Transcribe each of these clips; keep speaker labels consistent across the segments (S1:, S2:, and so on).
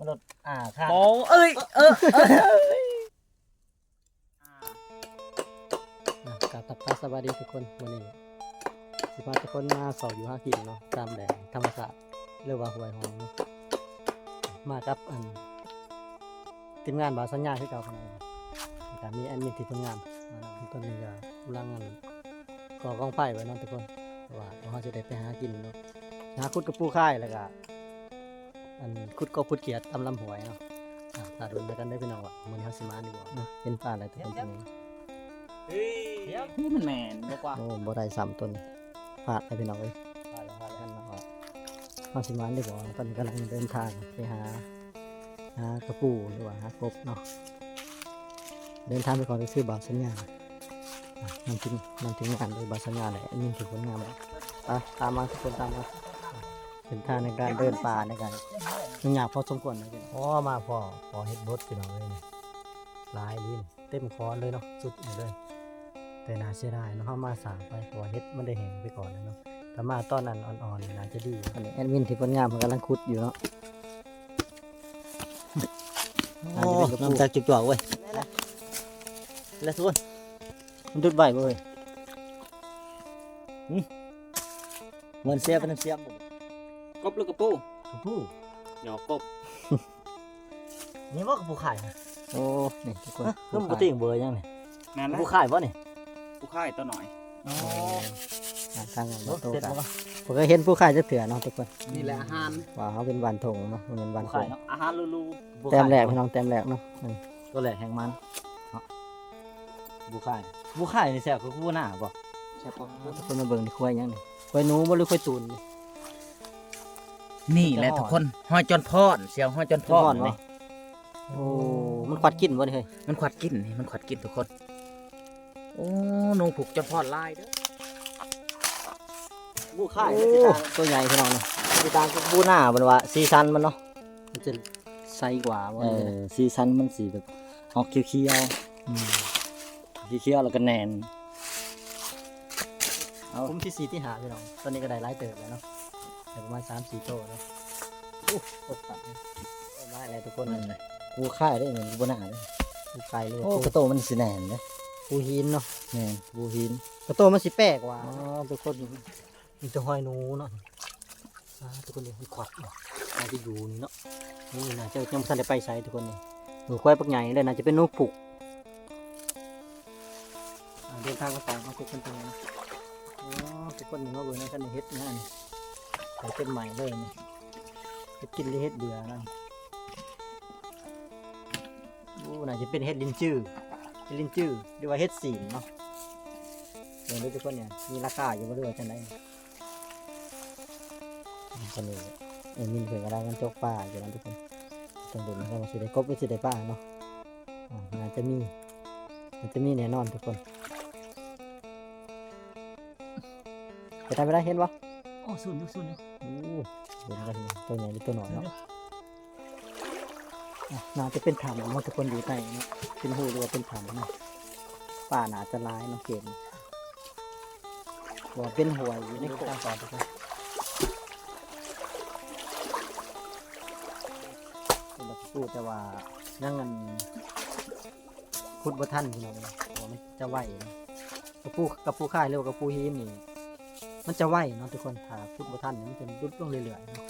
S1: รถข้าง
S2: โอ้เอ้ย
S1: กับทักทายสวัสดีทุกคนวันนี้สิพาทุกคนมาสอบอยู่5 กินเนาะตามแหล่งธรรมศาสตร์เรียกว่าห้วยหอมเนาะมากับทีมงานบ่าวสัญญาคือเก่าคนนั้นแต่มีแอดมินที่ทำงานมาแล้วต้นนี้ก็กำลังก่อกองไฟไว้เนาะทุกคนว่าเราจะได้ไปหากินเนาะหาคุดกับปูค่ายแล้วก็คุดก็พุดเกียรติตำลำหวยเนาะถ้าดูแล้วกันได้พี่น้องว่ามันเฮาสิมาดีกว่าเนาะเป็นป่าอะไรทุกคนตรงนี้
S2: นี่มันแมนดีกว่า
S1: โอ้บ่ได้3 ต้นพลาดไปพี่น้องเอ้ยกันเนาะเฮาสิมาดีกว่าตอนนี้กำลังเดินทางไปหากระปูหรือว่าหากบเนาะเดินทางไปก่อนไปซื้อบ่าวสัญญานำถึงงานเลยบ่าวสัญญาแหละนี่ถึงผลงานแล้วตามมาทุกคนตามมาเป็นทางในการเดินป่าในการยุ่งยากพอสมควรนะพี่อ๋อมาพอเฮ็ดบดพี่น้องเลยนี่ลายลิ้นเต็มคอเลยเนาะสุดเลยแต่น่าเสียดายเนาะเฮามาสางไปเพราะว่าเฮ็ดมันได้แห้งไปก่อนแล้วเนาะถ้ามาตอนนั้นอ่อนๆน่าจะดีอันนี้แอดมินที่ผลงานเพิ่นกำลังขุดอยู่เนาะโอ้น้ำจากจุกจอกเว้ยแล้วทุกคนมันดุดใบเว้ยเหมือนเสียบเป็นเสียบ
S2: กบลูกกระปู
S1: กระปู
S2: หยอกกบ
S1: นี่ว่ากระปูไข่โอ้นี่ทุกคนก็ปกติเบอร์ยังนี่
S2: แม่น
S1: ก
S2: นะ
S1: ระปูไข่ป่ะนี่
S2: ปูข่ายตัวหน่อย
S1: ทางโตกันผมก็เห็นปูไข่จะเถื่อเนาะทุกคน
S2: นี่แหละอาหาร
S1: ว่าเขาเป็นวันทงเนาะมันเป็นวันทง
S2: อาหารลู
S1: แต้มแรกพี่น้องแต้มแรกเนาะ
S2: ตัวแหลกแห่งมัน
S1: ปูไข่นี่แซ่บคือปูหน้าป่ะ
S2: ใช่ปะ
S1: ทุกคนมาเบิ่งนี่ควายยังนี่ควายหนูบ่หรือควายตูนนี่
S2: นี่แหละทุกคนห้อยจนพอดเสียวห้อยจนพอดนี่
S1: โอ้มันควัดกินบ่นี่เฮ้ย
S2: มันขวัดกินนี่มันขวัดกินทุกคนโอ้หนูผูกจนพอดลายเด้อ
S1: ปูไข่ตัวใหญ่พี่น้องเนาะสีตางกับปูหน้ามันว่าสีสันมันเนาะมันจะใสกว่าบ่
S3: สีสันมันสีแบบออกเขียวเขียวเขียวแล้วก็แนน
S1: ผมที่4ที่5พี่น้องตอนนี้ก็ได้หลายเติบแล้วเนาะแต่ประมาณ3-4 โตเนาะตกตัดได้อะไรทุกคนเลย
S3: กูค่ายได้เหมือนกูหน้าเลย
S1: ปูไข่เลย
S3: โอ้กระโตมันสีแนนเลย
S1: ปูหินเนาะ
S3: แนนกูหิน
S1: กระโตมันสิแปลกว่าทุกคนมีตัวหอยหนูเนาะทุกคนนี่มีขวัดเนาะน่าจะอยู่นี่เนาะนี่น่าจะยังไม่ทันได้ไปใส่ทุกคนนี่หนูควายปักใหญ่เลยน่าจะเป็นนกผูกเดินทางมาต่อมาทุกคนตรงนี้ทุกคนนี่ว่าเบอร์นั้นท่านเฮ็ดงานใส่เต็มใหม่เลยนี่เฮ็ดกินหรือเฮ็ดเบื่อนั่นน่าจะเป็นเฮ็ดลิ้นจื้อหรือว่าเฮ็ดสีนเนาะเดี๋ยวทุกคนเนี่ยมีราคาอยู่บ่ด้วยจังได๋ตอนนี้มินเพิ่นก็ได้กันจกป่าอยู่นั่นทุกคนต้องดูนะครับว่าสิได้กบหรือสิได้ป่าเนาะน่าจะมีแน่นอนทุกคนไปทำไปได้เห็นปะ
S2: โอ้ซุนอยู่
S1: เห็นกันตัวใหญ่หรือตัวน้อยเนาะน่าจะเป็นถ้ำเนาะทุกคนอยู่ใต้เนาะเป็นหูหรือว่าเป็นถ้ำเนาะป่าน่าจะร้ายเนาะเกณฑ์ว่าเป็นหัวอยู่ในโครงการทุกคนเป็นแบบพูดแต่ว่านั่งกันพุทธบัทันพี่น้องว่ามันจะไหวนะกระปูข่ายเรียกว่ากระปูหินนี่มันจะไหวเนาะทุกคนถ้าพุทธบัทันเนี่ยมันจะดุดลงเรื่อยๆเนาะ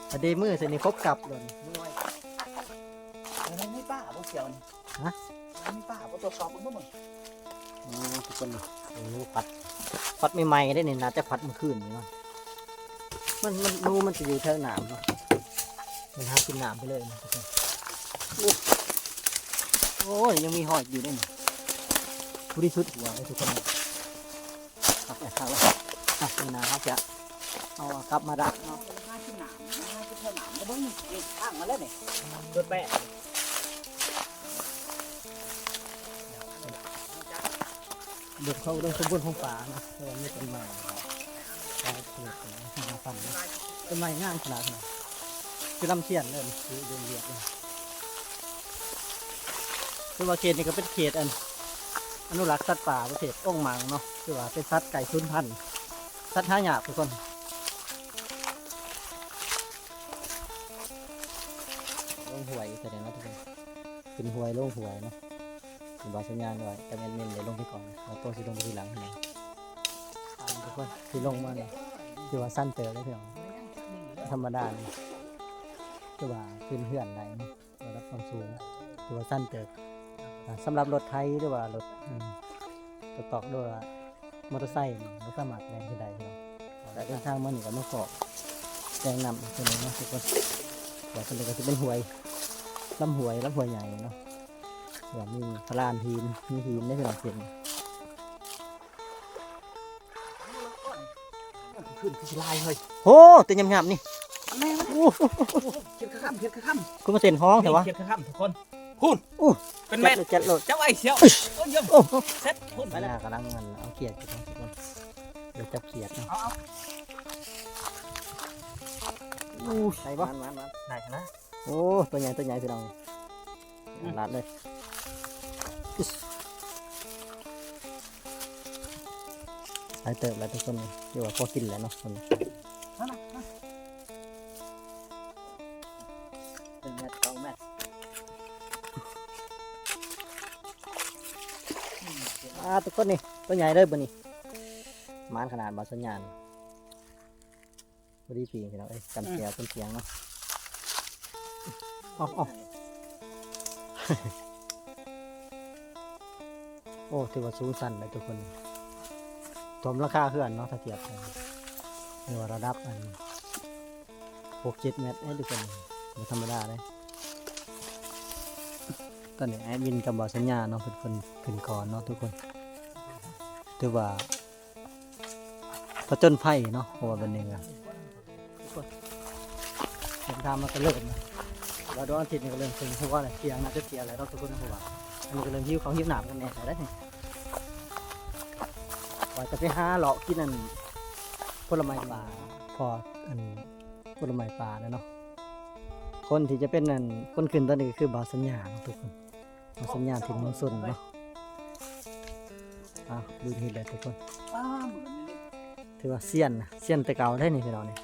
S1: แต่เดมือเสร็จนี่ครบกลับเลยไม่ไหว
S2: ไม่ป้าพวกเสียวนี่ไม่ป้าพวกตัวสอบพวกมึง
S1: ทุกคนนี่รู้พัดใหม่ๆได้เนี่ยนะแต่พัดมันขึ้นนี่เนาะมันรู้มันจะอยู่แถวหนามเนาะมันหากินหนามไปเลยนะทุกคนโอ้ยยังมีหอยอยู่ด้วยนี่ผู้ที่สุดหัวไอ้ทุกคนครับแอบข้าวแล้วนี่นะครับจะเอากลับมาดักเนาะ
S2: ห้าชิ้นหนามแล้วมึงข้างมาแล้วนี่ตัวแปะ
S1: เด็กเขาต้องสมบูรณ์ของป่านะเพราะว่าไม่เป็นใหม่ใช่เกิดมาฟันนะเป็นใหม่ง่ายขนาดไหนคือลำเทียนเลยคือเดือนเรียบเลยคือว่าเขตนี้ก็เป็นเขตอนุรักษ์สัตว์ป่าประเภทอ่องหมังเนาะคือว่าเป็นสัตว์ไก่สูญพันธุ์สัตว์หายากทุกคน
S3: โอ้
S1: งหวยแสดงว่าทุกคนขึ้นหวยลงหวยเนาะมีบอกสัญญาณไว้แต่แอดมินเดี๋ยวลงไปก่อนเราตัวสิลงไปทีหลังนะทุกคนที่ลงมาเนี่ยคือว่าสั้นเตอเลยพี่น้องธรรมดานี่คือว่าขึ้นเพื่อนไหนระดับความสูงคือว่าสั้นเตอสำหรับรถไทยหรือว่ารถรถตอกด้วยมอเตอร์ไซค์ไม่สามารถแรงขึ้นได้พี่น้องแต่เดินทางมาหนึ่งกับมะกอกแรงนำตัวนี้เนาะทุกคนว่าตัวนี้ก็จะเป็นหวยลำหวยใหญ่เนาะว่ามีพลานทีนมีทีนได้พี่น้องเสียง
S2: ขึ้นคือสิลายเฮ้ย
S1: โอ้เต็มยำๆนี่
S2: แม่
S1: โอ้
S2: เขียดข้ามเขียดข้าม
S1: คุณมาเต้นห้องแต่ว่า
S2: เขียดข้ามทุกคนคุณ
S1: อู้
S2: เป็นแม่
S1: จัดโหลด
S2: เจ้าไอ้เสียวโอ้ยยม
S1: โอ้
S2: เซ็ตคุณ
S1: ไปแล้วกำลังเงินเอาเขียดไปทุกคนเดี๋ยวจับเขียดเนาะ
S2: เอา
S1: อู้ใส่บ่
S2: มันไหนนะ
S1: โอ้ตัวใหญ่พี่น้องลัดเลยใส่เติบแล้วทุกคนเดี๋ยวว่าพอกินแล้วเนาะคน
S3: เป็นแมทสองแมท
S1: ทุกคนนี่ตัวใหญ่เลยบ่นี่มานขนาดบาสัญญาณพอดีปีพี่น้องกันเสียต้นเสียงเนาะอ๋อ โอ้ถือว่าสูงสั้นเลยทุกคนถมราคาเพื่อนเนาะถ้าเทียบกันเนื้อระดับอัน6-7 เมตรทุกคนไม่ธรรมดาเลยตอนนี้แอดมินกับบอสัญญาเนาะเป็นคนขึ้นก่อนเนาะทุกคนถือว่าผจญภัยเนาะเพราะว่าเป็นหนึ่งอะทุกคนเดินทางมาก็เริ่มนะเราดูอาทิตย์นี้ก็เริ่มถึงเพราะว่าอะไรเสียงน่าจะเสียอะไรเนาะทุกคนเพราะว่าอันนี้ก็เริ่มหิวเขาหิวหนามกันแน่ได้วนี่ว่าจะไปหาเลาะกินอันผลไม้ป่าพออันผลไม้ป่าเนาะคนที่จะเป็นอันคนขึ้นตอนนี้ก็คือบาวสัญญาเนาะทุกคนบาวสัญญาถึงเมืองสุนเนาะดูทีเลยทุกคน
S2: ป้าเหมือนนี่
S1: ถือว่าเซียนนะเซียนแต่เก่าได้นี่พี่น้องนี่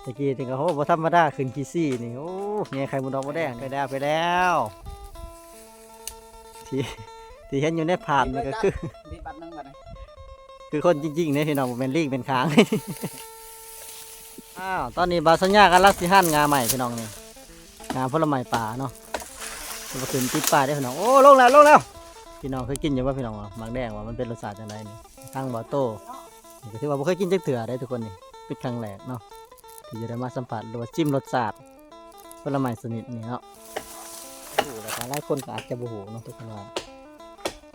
S1: ตะกี้ถึงกับโอ้บ่ธรรมดาขึ้นขี้ซี่นี่โอ้เงี้ยไข่มุนดอกบ่แดงไปแล้วที่เห็นอยู่ในภาพนี่ก็คือ
S2: ดีบัตรนึงบัตรนึง
S1: คือคนจริงๆเนี่ยพี่น้องบ่แม่นลิงเป็นค้าง ตอนนี้บาสัญญากำลังสิหั่นงาใหม่พี่น้องนี่งาผลไม้ป่าเนาะจะมาขึ้นติดป่าได้พี่น้องโอ้ลงแล้วพี่น้องเคยกินอยู่ว่าพี่น้องว่าหมากแดงว่ามันเป็นรสชาติจังไดนี่ทางบ่อโตนี่ก็ถือว่าบ่เคยกินจักเทื่อได้ทุกคนนี่เป็นครั้งแรกเนาะที่จะได้มาสัมผัสหรือว่าจิ้มรสชาติผลไม้ชนิดนี้เนาะโอ้แต่หลายคนก็อาจจะบ่ฮู้เนาะทุกคนว่า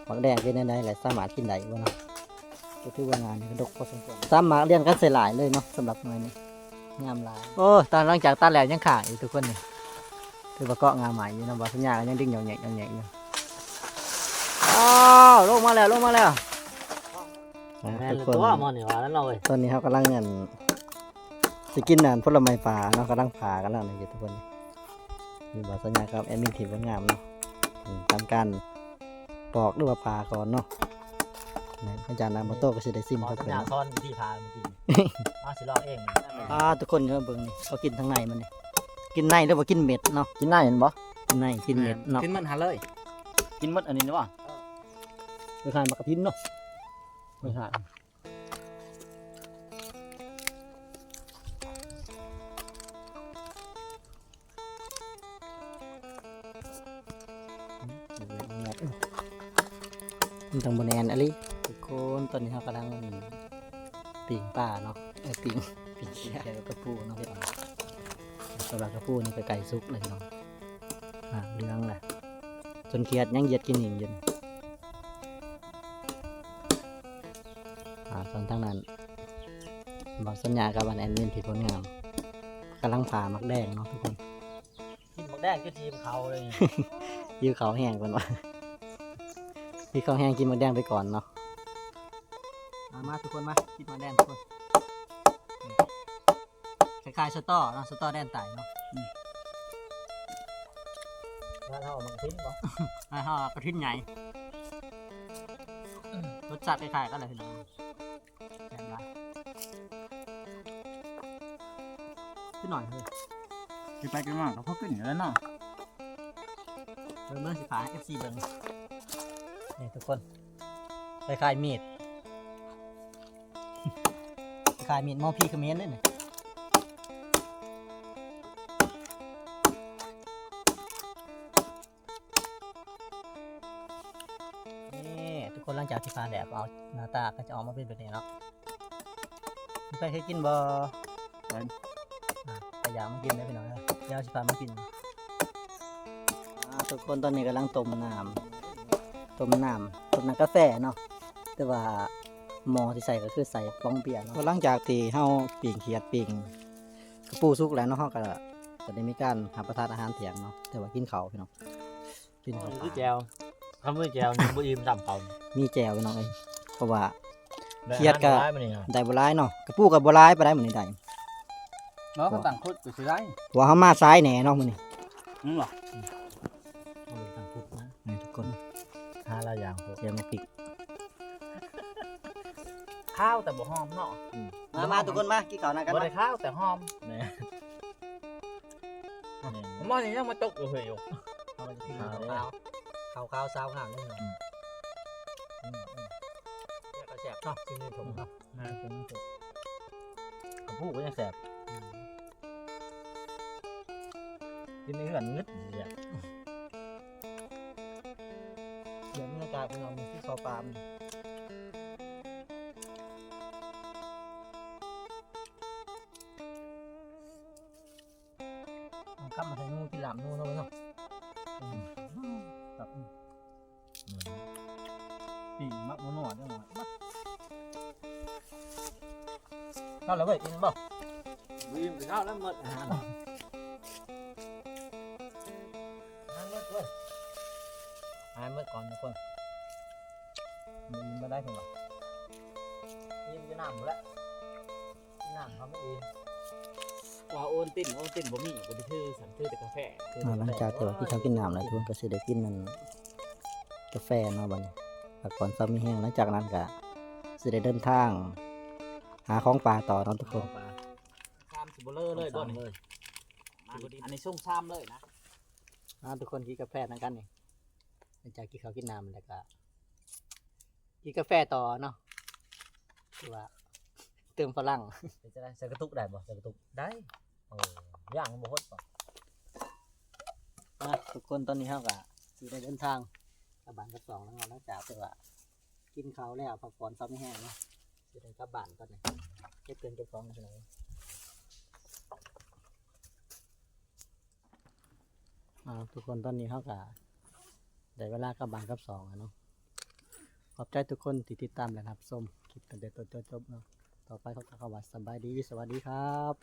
S1: หมากแดงเป็นจังได๋แหละสามารถกินได้บ่เนาะก็ถือว่างานนี้ก็ดกพอสมควรสามารถเรียนกันใส่หลายเลยเนาะสำหรับหน่วยนี้งามหลายโอ้ตอนหลังจากตัดแล้วยังขายอยู่ทุกคนนี่ถือว่าเกาะงามใหม่อยู่เนาะบ่สัญญาก็ยังดึงเหยาะๆอยู่ลงมาแล้วทุกคน
S3: ตัวมอนนี่ว่าแล้วเราเว้ย
S1: ตอนนี้เขากำลังเงินสิกินนานผลไม้ป่าเนาะกำลังผ่ากันแล้วนะทุกคนมีบทสัญญาครับแอดมินทีมงามเนาะทำการปอกหรือว่าผ่าก่อนเนาะอาจารย์นามโตก็จะได้ซิม
S3: หมอ
S1: เขา
S3: สัญ
S1: เป็น
S3: ญาซ้อนวิธีพาเมื่อกี้มาสิลอกเอง
S1: ทุกคนเขาเบิ่งนี่เขากินทั้งในมันนี่กินในหรือว่ากินเม็ดเนาะ
S3: กินได้เห็นบ่
S1: กินในกินเม็ดเนาะ
S2: ขึ้นมันหาเลย
S3: กินหมดอันนี้นะวะ
S1: ไปขายมากระพินเนาะไปขายมันต้องบนแอนอะไรทุกคนตอนนี้เขากำลังปิ่งป่าเนาะปิ่งเขียดกระปูเนาะพี่น้องสำหรับกระปูนี่ก็ไก่ซุกเลยเนาะเรื่องแหละจนเขียดยังเหยียดกินหญิงยืนส่วนทางนั้นบอกสัญญากับวันแอนมินที่ผลงามกำลังผ่ามักแดงเนาะทุกคน
S3: กินหมกแดงก็ทีมเขาเลย
S1: ยื้อเขาแห้งก่อนวะพี่เขาแห้งกินมักแดงไปก่อนเนาะมาทุกคนมากินมักแดงทุกคนคล้ายๆสตอเนาะสตอแดนไต่เนาะ
S3: ถ้าเท่ามันทิ้งบ่
S1: กระทิ้นใหญ่รสชาติคล้ายๆกันเลยพี่น้องแกงได้ขึ้นหน่อยเลย
S2: กินไปกินมาก็พอกินอยู่แล้วเนาะ
S1: เบิ่งเบิ่งสิพา FC เบิ่งนี่ทุกคนคล้ายๆมีดคล้ายๆมีดมอพี่เขมรเด้อนี่นี่ทุกคนหลังจากที่พาแดดเอาหน้าตาก็จะออกมาเป็นแบบนี้เนาะพี่ไปเคยกินบ่แต่อยากมากินได้พี่น้องนะเดี๋ยวสิพามากินทุกคนตอนนี้กำลังต้มน้ำกาแฟเนาะแต่ว่าหม้อที่ใส่ก็คือใส่ฟองเบียร์เนาะหลังจากที่เฮาปิ้งเขียดปิ้งกระปูสุกแล้วเนาะเฮาก็จะได้มีการรับประทานอาหารเที่ยงเนาะแต่ว่ากินข้าวพี่น้องกินข้าว
S3: คือแจวทำมือแจวนี่บ่อิ่มซ้ำเขา
S1: มีแจ่วพี่น้องเอ้ยเพราะว่า
S3: ได้
S1: เครียดก็
S3: อาหารบ่ได้มื้อนี้นะ
S1: ได้บ่หลายเนาะกระปูก็บ่หลายปานใดมื้อนี้ได้
S2: เนาะเขาต่างคุดก็สิได้
S1: เพราะว่าเฮามาซ้ายแหน่เนาะมื้อนี้
S2: นั่นหรอ
S3: เอาไปทางพุทธนะ
S1: นี่ทุกคน
S3: หาหลายอย่างพวก
S1: เดี๋ยวมาปิก
S2: ข้าวแต่บ่หอมเนาะ
S1: มาทุกคนมากินข้าวนะกัน
S2: บ่
S1: มา
S2: ได้ข้าวแต่หอม
S3: แหม่
S2: ผมว่าอย่างนี้มาตกอยู่เฮ้ยอยู่
S1: เอามากินข้าวซาวงามนี่เนาะเนี่ยก็แซ่บเนาะกินนี่ผมเนาะ
S3: น่าจะมีพวกกระพู้ก็ยังแสบกินในเหือนงึดเนี่ย
S1: เดี๋ยวบรรยากาศพี่น้องมีที่คอปลามกลับมาใส่งูที่หลามงูเนาะเนาะครับปีมักมันหนวดจังหวะเข้าแล้วเว้ยกินบ่
S3: อิ่มข้าวแล้วหมดอาหาร
S1: นั่นเว้ยเว้ยหายเมื่อก่อนทุกคนมีมาได้เพียงหรอยิ้มจะน้ำหมดแล้วน้ำเขาไม่ดี
S2: ว่าโอนติ่นบ่มีบ่ได้ถือสันถือแต่กาแฟ
S1: หลังจากที่ว่าพี่เขากินน้ำแล้วทุกคนก็สิได้กินนั่นกาแฟเนาะบัดนี้พักผ่อนซ้ำมีแห้งหลังจากนั้นก็สิได้เดินทางหาของป่าต่อเนาะทุกคน
S2: ชามสิบ่เลอเลยบ่นี่
S3: เลย
S2: อันนี้ส่งชามเลยนะ
S1: ทุกคนกินกาแฟนั่นกันนี่หลังจากกินข้าวกินน้ำแล้วก็กินกาแฟต่อเนาะคือว่าเติมพลัง
S3: เป็นจะได้ใส่กระตุกได้บ่ใส่กระตุกได้โอ้ย่างมันบ่ฮดป่ะ
S1: ทุกคนตอนนี้เฮาก็สิได้เดินทางกลับบ้านกับสองแล้วเนาะหลังจากที่ว่ากินข้าวแล้วพักผ่อนซ้ำมีแห้งเนาะสิได้กลับบ้านตอนนี้เก็บเงินเก็บของกันเลยทุกคนตอนนี้เฮาก็ได้เวลากลับบ้านกับสองแล้วเนาะขอบใจทุกคนที่ติดตามและรับชมคลิปตั้งแต่ต้นจนจบเนาะต่อไปเขาก็เข้าว่าสบายดีสวัสดีครับ